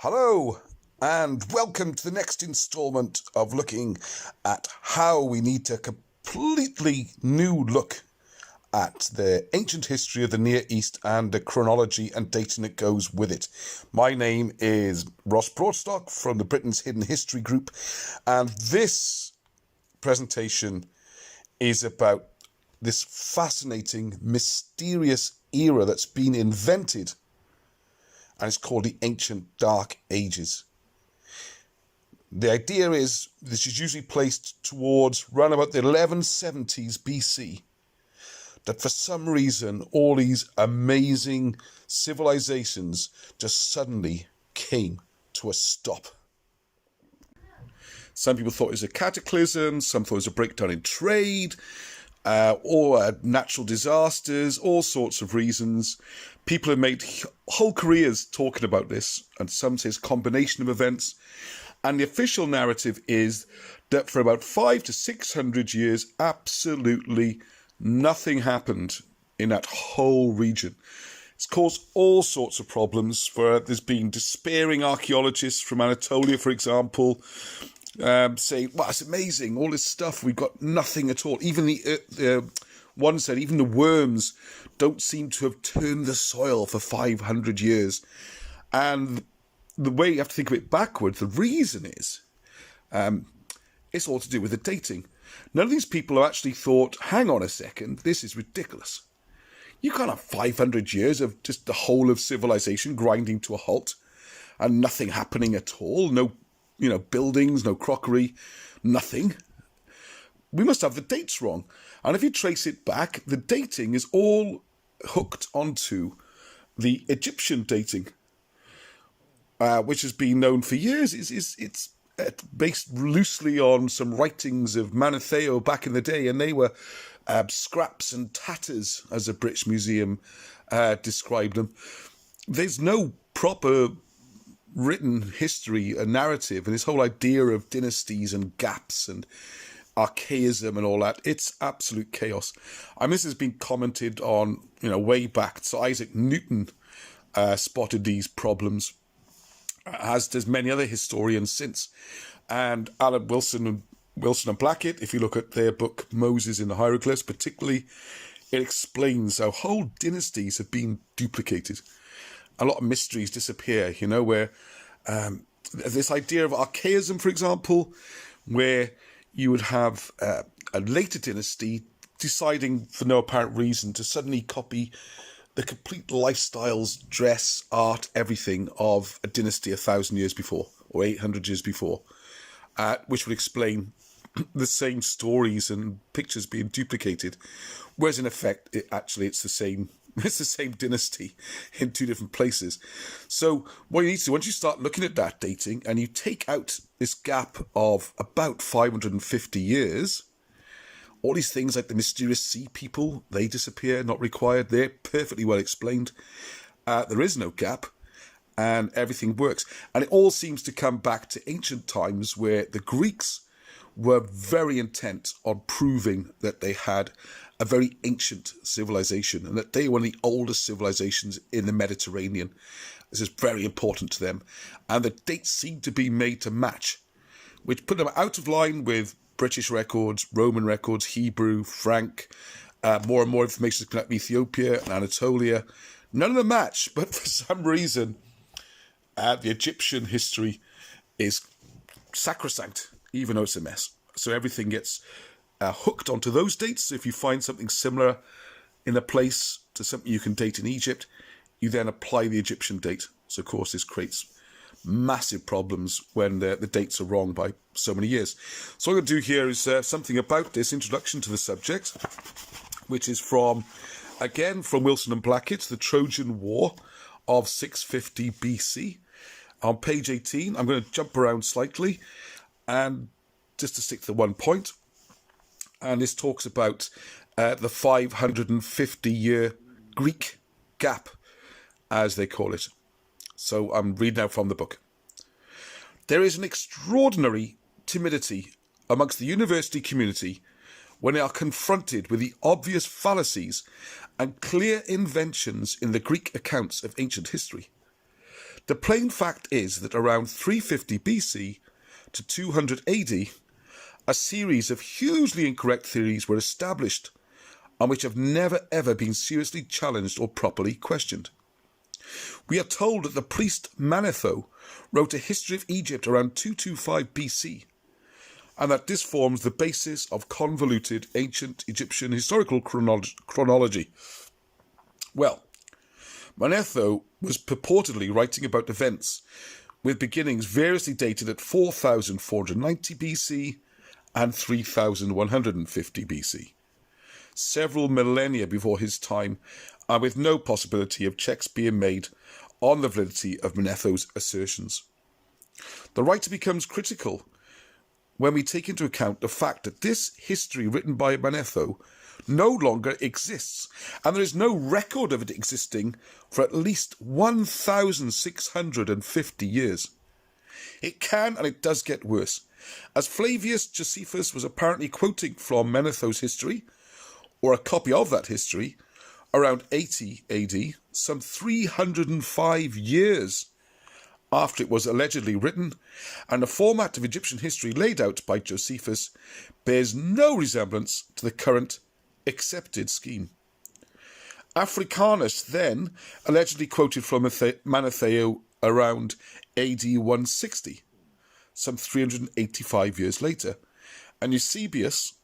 Hello, and welcome to the next installment of looking at how we need a completely new look at the ancient history of the Near East and the chronology and dating that goes with it. My name is Ross Broadstock from the Britain's Hidden History Group, and this presentation is about this fascinating, mysterious era that's been invented, and it's called the Ancient Dark Ages. The idea is this is usually placed towards around about the 1170s BC, that for some reason all these amazing civilizations just suddenly came to a stop. Some people thought it was a cataclysm, some thought it was a breakdown in trade, or natural disasters, all sorts of reasons. People have made whole careers talking about this, and some say it's a combination of events. And the official narrative is that for about 500 to 600 years, absolutely nothing happened in that whole region. It's caused all sorts of problems. There's been despairing archaeologists from Anatolia, for example, saying, "Wow, it's amazing, all this stuff, we've got nothing at all." Even one said even the worms don't seem to have turned the soil for 500 years. And the way you have to think of it backwards, the reason is it's all to do with the dating. None of these people have actually thought, hang on a second, this is ridiculous. You can't have 500 years of just the whole of civilization grinding to a halt and nothing happening at all. No, buildings, no crockery, nothing. We must have the dates wrong. And if you trace it back, the dating is all hooked onto the Egyptian dating, which has been known for years. It's based loosely on some writings of Manetho back in the day, and they were scraps and tatters, as the British Museum described them. There's no proper written history, a narrative, and this whole idea of dynasties and gaps and archaism and all that, it's absolute chaos. And this has been commented on, way back. So Isaac Newton spotted these problems, as does many other historians since. And Alan Wilson and Blackett, if you look at their book Moses in the Hieroglyphs particularly, it explains how whole dynasties have been duplicated. A lot of mysteries disappear, where this idea of archaism, for example, where you would have a later dynasty deciding for no apparent reason to suddenly copy the complete lifestyles, dress, art, everything of a dynasty 1,000 years before or 800 years before, which would explain the same stories and pictures being duplicated, whereas in effect it's the same dynasty in two different places. So what you need to do, once you start looking at that dating and you take out this gap of about 550 years, all these things like the mysterious sea people, they disappear, not required. They're perfectly well explained. There is no gap, and everything works. And it all seems to come back to ancient times, where the Greeks were very intent on proving that they had a very ancient civilization and that they were one of the oldest civilizations in the Mediterranean. This is very important to them. And the dates seem to be made to match, which put them out of line with British records, Roman records, Hebrew, Frank. More and more information is coming out of Ethiopia and Anatolia. None of them match, but for some reason, the Egyptian history is sacrosanct, even though it's a mess. So everything gets hooked onto those dates. So if you find something similar in a place to something you can date in Egypt, you then apply the Egyptian date. So of course this creates massive problems when the dates are wrong by so many years. So what I'm going to do here is something about this introduction to the subject, which is from Wilson and Blackett, The Trojan War of 650 BC. On page 18, I'm going to jump around slightly and just to stick to one point. And this talks about the 550-year Greek gap, as they call it. So I'm reading out from the book. There is an extraordinary timidity amongst the university community when they are confronted with the obvious fallacies and clear inventions in the Greek accounts of ancient history. The plain fact is that around 350 BC to 200 AD, a series of hugely incorrect theories were established and which have never ever been seriously challenged or properly questioned. We are told that the priest Manetho wrote a history of Egypt around 225 BC, and that this forms the basis of convoluted ancient Egyptian historical chronology. Well, Manetho was purportedly writing about events with beginnings variously dated at 4490 BC and 3150 BC, several millennia before his time, and with no possibility of checks being made on the validity of Manetho's assertions. The writer becomes critical when we take into account the fact that this history written by Manetho no longer exists, and there is no record of it existing for at least 1,650 years. It can and it does get worse, as Flavius Josephus was apparently quoting from Manetho's history, or a copy of that history, around 80 AD, some 305 years after it was allegedly written, and the format of Egyptian history laid out by Josephus bears no resemblance to the current accepted scheme. Africanus then allegedly quoted from Manetho around AD 160, some 385 years later, and Eusebius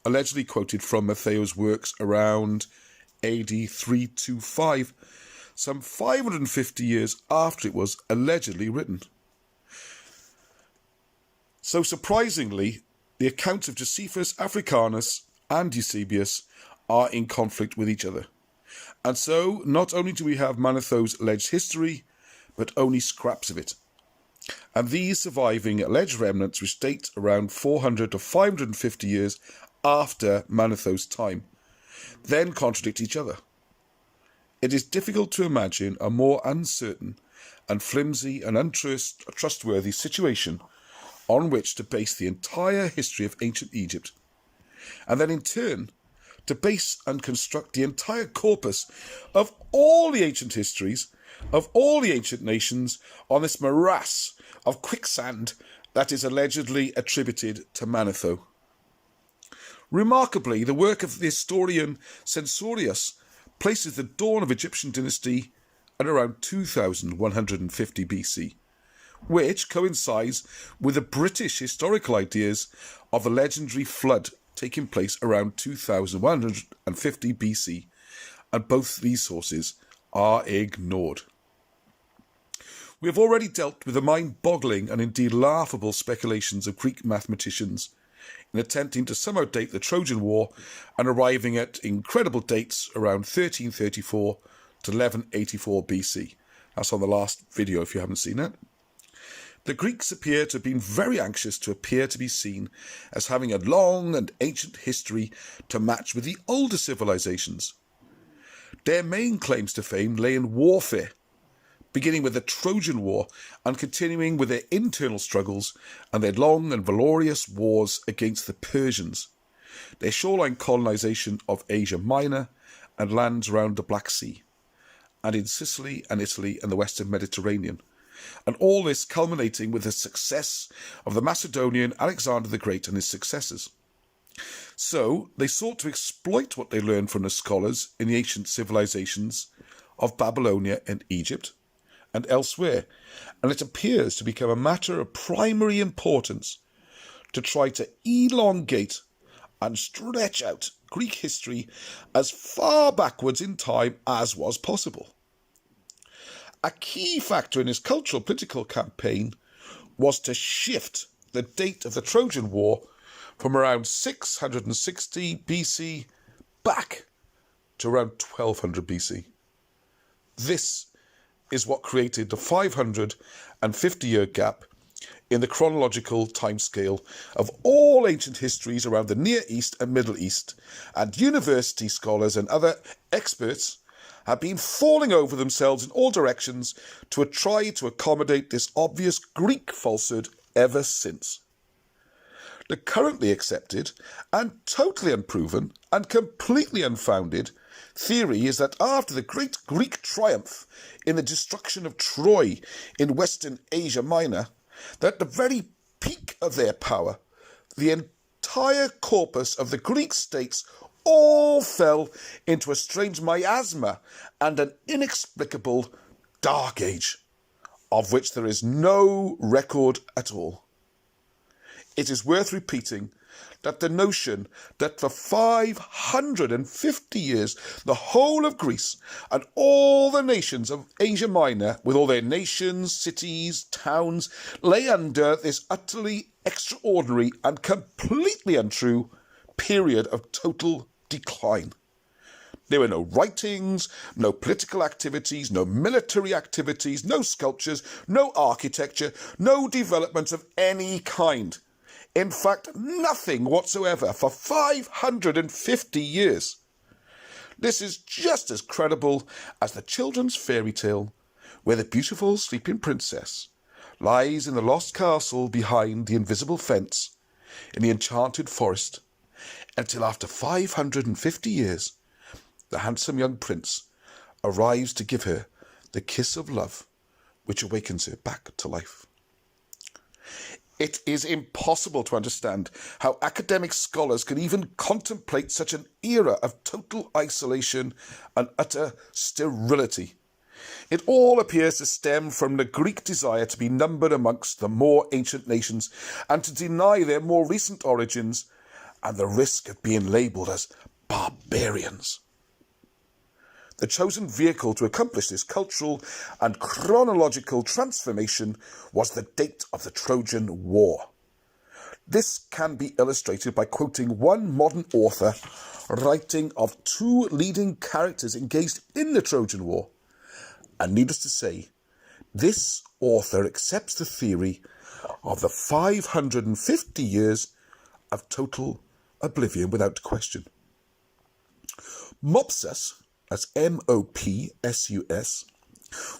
allegedly quoted from Manetho's works around AD 325, some 550 years after it was allegedly written. So surprisingly, the accounts of Josephus, Africanus and Eusebius are in conflict with each other. And so not only do we have Manetho's alleged history, but only scraps of it. And these surviving alleged remnants, which date around 400 to 550 years after Manetho's time, then contradict each other. It is difficult to imagine a more uncertain and flimsy and untrustworthy situation on which to base the entire history of ancient Egypt, and then in turn to base and construct the entire corpus of all the ancient histories of all the ancient nations on this morass of quicksand that is allegedly attributed to Manetho. Remarkably, the work of the historian Censorius places the dawn of Egyptian dynasty at around 2150 BC, which coincides with the British historical ideas of the legendary flood taking place around 2150 BC, and both these sources are ignored. We have already dealt with the mind-boggling and indeed laughable speculations of Greek mathematicians in attempting to somehow date the Trojan War and arriving at incredible dates around 1334 to 1184 BC. That's on the last video if you haven't seen it. The Greeks appear to have been very anxious to appear to be seen as having a long and ancient history to match with the older civilizations. Their main claims to fame lay in warfare, beginning with the Trojan War and continuing with their internal struggles and their long and valorous wars against the Persians, their shoreline colonization of Asia Minor and lands around the Black Sea, and in Sicily and Italy and the Western Mediterranean, and all this culminating with the success of the Macedonian Alexander the Great and his successors. So they sought to exploit what they learned from the scholars in the ancient civilizations of Babylonia and Egypt and elsewhere, and it appears to become a matter of primary importance to try to elongate and stretch out Greek history as far backwards in time as was possible. A key factor in his cultural political campaign was to shift the date of the Trojan War from around 660 BC back to around 1200 BC. This is what created the 550-year gap in the chronological timescale of all ancient histories around the Near East and Middle East, and university scholars and other experts have been falling over themselves in all directions to try to accommodate this obvious Greek falsehood ever since. The currently accepted and totally unproven and completely unfounded theory is that after the great Greek triumph in the destruction of Troy in Western Asia Minor, that at the very peak of their power, the entire corpus of the Greek states all fell into a strange miasma and an inexplicable dark age, of which there is no record at all. It is worth repeating that the notion that for 550 years the whole of Greece and all the nations of Asia Minor, with all their nations, cities, towns, lay under this utterly extraordinary and completely untrue period of total decline. There were no writings, no political activities, no military activities, no sculptures, no architecture, no developments of any kind. In fact, nothing whatsoever for 550 years. This is just as credible as the children's fairy tale where the beautiful sleeping princess lies in the lost castle behind the invisible fence in the enchanted forest until after 550 years the handsome young prince arrives to give her the kiss of love which awakens her back to life. It is impossible to understand how academic scholars can even contemplate such an era of total isolation and utter sterility. It all appears to stem from the Greek desire to be numbered amongst the more ancient nations and to deny their more recent origins and the risk of being labelled as barbarians. The chosen vehicle to accomplish this cultural and chronological transformation was the date of the Trojan War. This can be illustrated by quoting one modern author writing of two leading characters engaged in the Trojan War. And needless to say, this author accepts the theory of the 550 years of total oblivion without question. Mopsus, as Mopsus,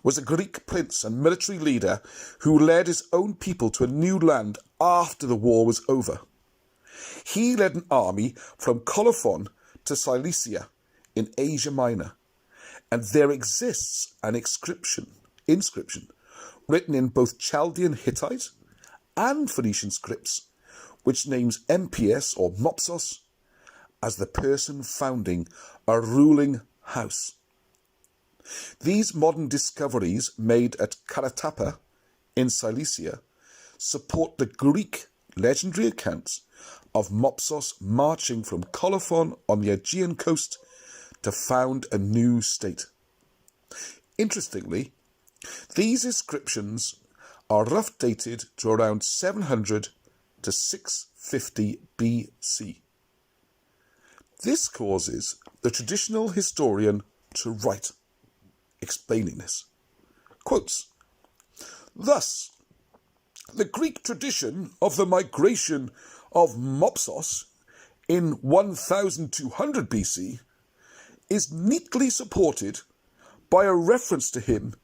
was a Greek prince and military leader who led his own people to a new land after the war was over. He led an army from Colophon to Cilicia in Asia Minor, and there exists an inscription written in both Chaldean Hittite and Phoenician scripts, which names MPS or Mopsus as the person founding a ruling house. These modern discoveries made at Karatapa in Cilicia support the Greek legendary accounts of Mopsus marching from Colophon on the Aegean coast to found a new state. Interestingly, these inscriptions are rough dated to around 700 to 650 BC. This causes the traditional historian to write, explaining this. Quotes, "Thus, the Greek tradition of the migration of Mopsus in 1200 BC is neatly supported by a reference to him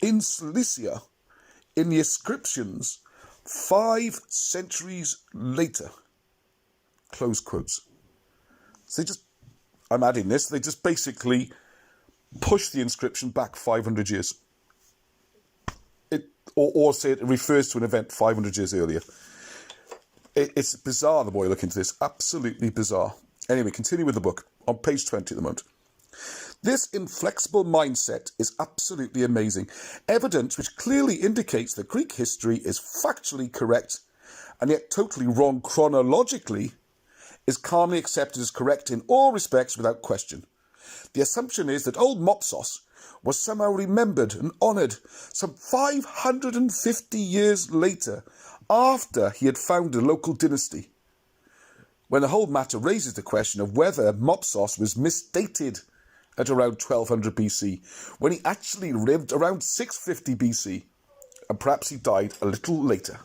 in Cilicia in the inscriptions 5 centuries later." Close quotes. So I'm adding this, they just basically push the inscription back 500 years. Or say it refers to an event 500 years earlier. It's bizarre, the more you look into this. Absolutely bizarre. Anyway, continue with the book. On page 20 at the moment. This inflexible mindset is absolutely amazing. Evidence which clearly indicates that Greek history is factually correct and yet totally wrong chronologically is calmly accepted as correct in all respects without question. The assumption is that old Mopsus was somehow remembered and honoured some 550 years later after he had founded a local dynasty, when the whole matter raises the question of whether Mopsus was misdated at around 1200 BC, when he actually lived around 650 BC, and perhaps he died a little later.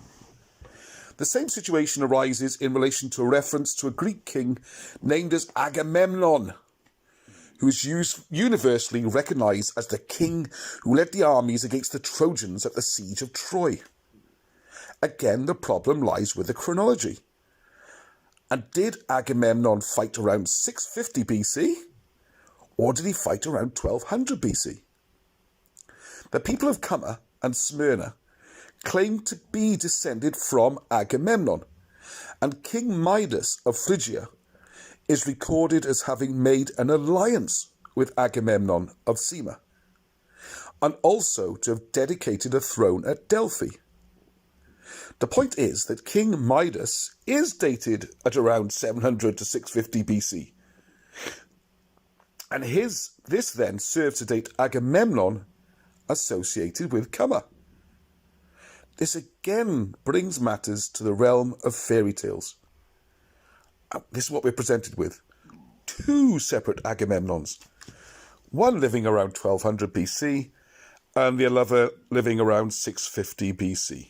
The same situation arises in relation to a reference to a Greek king named as Agamemnon, who is universally recognised as the king who led the armies against the Trojans at the siege of Troy. Again, the problem lies with the chronology. And did Agamemnon fight around 650 BC? Or did he fight around 1200 BC? The people of Cumma and Smyrna claim to be descended from Agamemnon, and King Midas of Phrygia is recorded as having made an alliance with Agamemnon of Sema, and also to have dedicated a throne at Delphi. The point is that King Midas is dated at around 700 to 650 BC, and this then serves to date Agamemnon associated with Cumma. This again brings matters to the realm of fairy tales. This is what we're presented with. Two separate Agamemnons, one living around 1200 BC and the other living around 650 BC.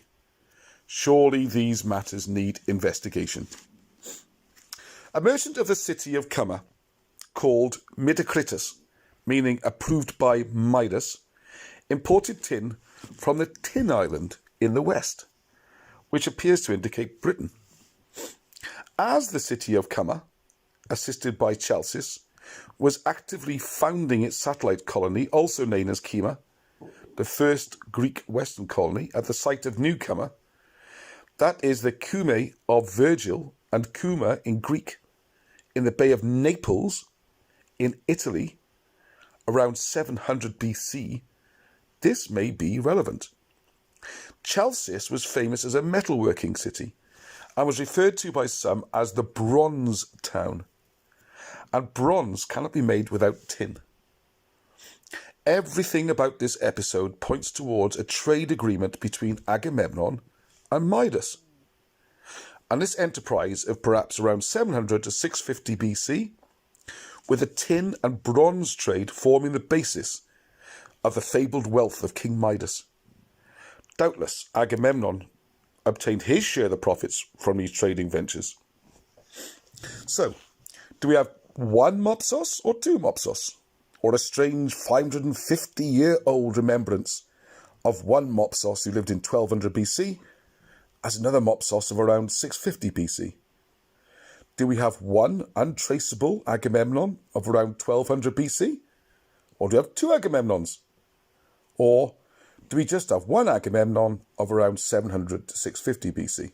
Surely these matters need investigation. A merchant of the city of Cumma, called Midocritus, meaning approved by Midas, imported tin from the Tin Island in the west, which appears to indicate Britain. As the city of Cumma, assisted by Chalcis, was actively founding its satellite colony, also known as Cuma, the first Greek western colony at the site of New Cumma, that is the Cumae of Virgil and Cuma in Greek, in the Bay of Naples in Italy around 700 BC, this may be relevant. Chalcis was famous as a metalworking city and was referred to by some as the Bronze Town. And bronze cannot be made without tin. Everything about this episode points towards a trade agreement between Agamemnon and Midas. And this enterprise of perhaps around 700 to 650 BC, with a tin and bronze trade forming the basis of the fabled wealth of King Midas. Doubtless, Agamemnon obtained his share of the profits from these trading ventures. So, do we have one Mopsos or two Mopsos? Or a strange 550-year-old remembrance of one Mopsos who lived in 1200 BC as another Mopsos of around 650 BC? Do we have one untraceable Agamemnon of around 1200 BC? Or do we have two Agamemnons? Or do we just have one Agamemnon of around 700 to 650 BC?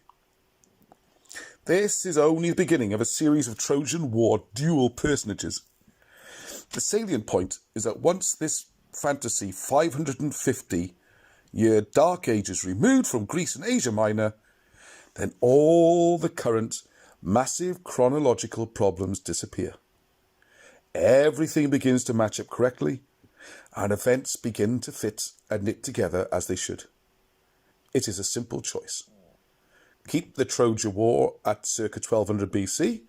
This is only the beginning of a series of Trojan War dual personages. The salient point is that once this fantasy 550-year dark age is removed from Greece and Asia Minor, then all the current massive chronological problems disappear. Everything begins to match up correctly, and events begin to fit and knit together as they should. It is a simple choice. Keep the Trojan War at circa 1200 BC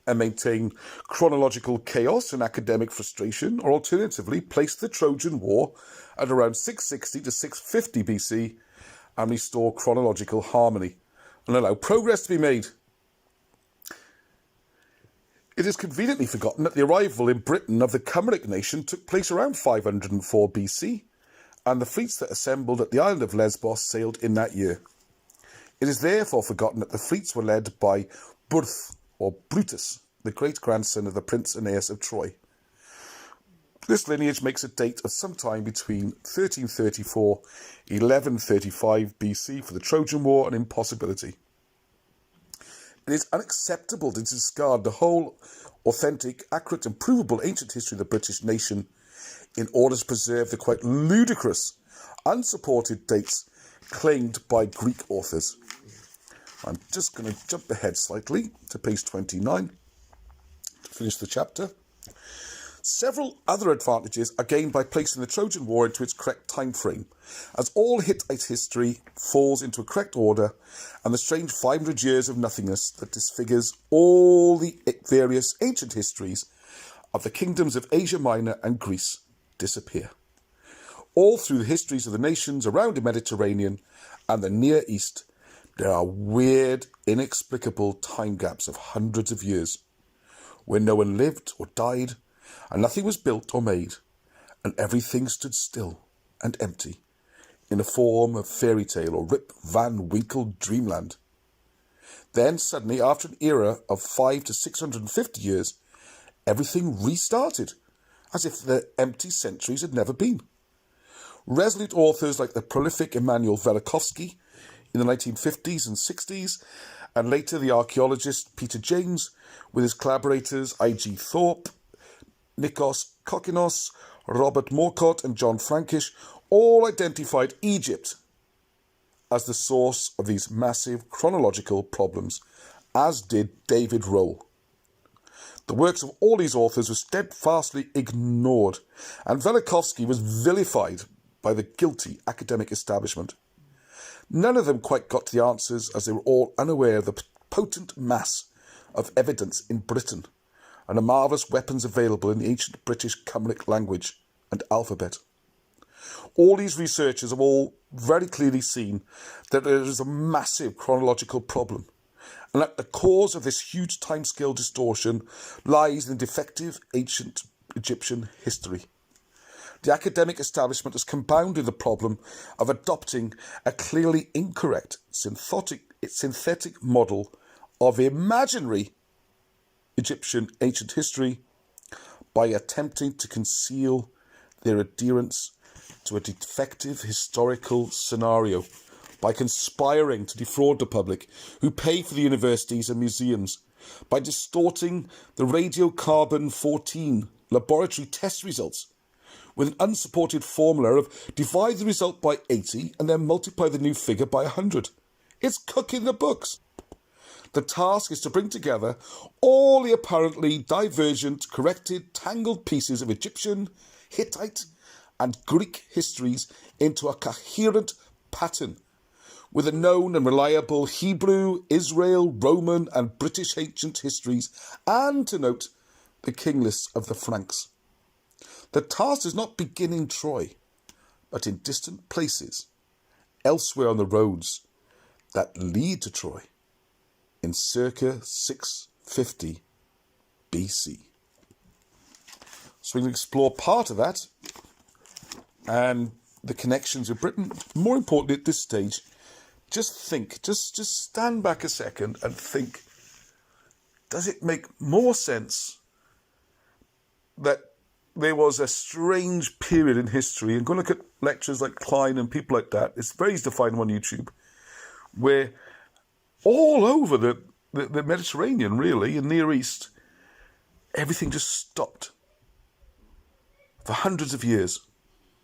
and maintain chronological chaos and academic frustration, or alternatively place the Trojan War at around 660 to 650 BC and restore chronological harmony and allow progress to be made. It is conveniently forgotten that the arrival in Britain of the Cymric nation took place around 504 BC, and the fleets that assembled at the island of Lesbos sailed in that year. It is therefore forgotten that the fleets were led by Byrrth, or Brutus, the great-grandson of the Prince Aeneas of Troy. This lineage makes a date of sometime between 1334-1135 BC for the Trojan War an impossibility. It is unacceptable to discard the whole authentic, accurate and provable ancient history of the British nation in order to preserve the quite ludicrous, unsupported dates claimed by Greek authors. I'm just going to jump ahead slightly to page 29 to finish the chapter. Several other advantages are gained by placing the Trojan War into its correct time frame, as all Hittite history falls into a correct order, and the strange 500 years of nothingness that disfigures all the various ancient histories of the kingdoms of Asia Minor and Greece disappear. All through the histories of the nations around the Mediterranean and the Near East, there are weird, inexplicable time gaps of hundreds of years, where no one lived or died, and nothing was built or made, and everything stood still and empty, in the form of fairy tale or Rip Van Winkle dreamland. Then suddenly, after an era of 500 to 650 years, everything restarted, as if the empty centuries had never been. Resolute authors like the prolific Immanuel Velikovsky in the 1950s and 60s, and later the archaeologist Peter James with his collaborators I.G. Thorpe, Nikos Kokkinos, Robert Morcott and John Frankish, all identified Egypt as the source of these massive chronological problems, as did David Rohl. The works of all these authors were steadfastly ignored, and Velikovsky was vilified by the guilty academic establishment. None of them quite got to the answers, as they were all unaware of the potent mass of evidence in Britain and the marvellous weapons available in the ancient British Cymric language and alphabet. All these researchers have all very clearly seen that there is a massive chronological problem, and that the cause of this huge timescale distortion lies in defective ancient Egyptian history. The academic establishment has compounded the problem of adopting a clearly incorrect synthetic model of imaginary Egyptian ancient history by attempting to conceal their adherence to a defective historical scenario, by conspiring to defraud the public who pay for the universities and museums, by distorting the radiocarbon-14 laboratory test results with an unsupported formula of divide the result by 80 and then multiply the new figure by 100. It's cooking the books. The task is to bring together all the apparently divergent, corrected, tangled pieces of Egyptian, Hittite and Greek histories into a coherent pattern with the known and reliable Hebrew, Israel, Roman and British ancient histories, and to note the king lists of the Franks. The task does not begin in Troy, but in distant places, elsewhere on the roads that lead to Troy, in circa 650 BC. So we can explore part of that and the connections with Britain. More importantly at this stage, just think, just stand back a second and think, does it make more sense that there was a strange period in history, and go look at lectures like Klein and people like that, it's very easy to find them on YouTube, where all over the Mediterranean, really, and Near East, everything just stopped for hundreds of years.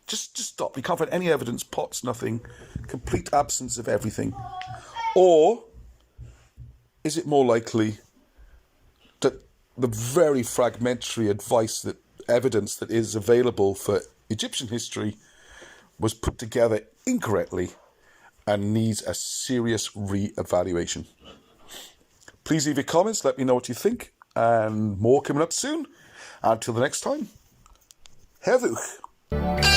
Just stopped. You can't find any evidence, pots, nothing, complete absence of everything. Or is it more likely that the very fragmentary evidence that is available for Egyptian history was put together incorrectly and needs a serious re-evaluation? Please leave your comments, let me know what you think, and more coming up soon. Until the next time, Hevuch.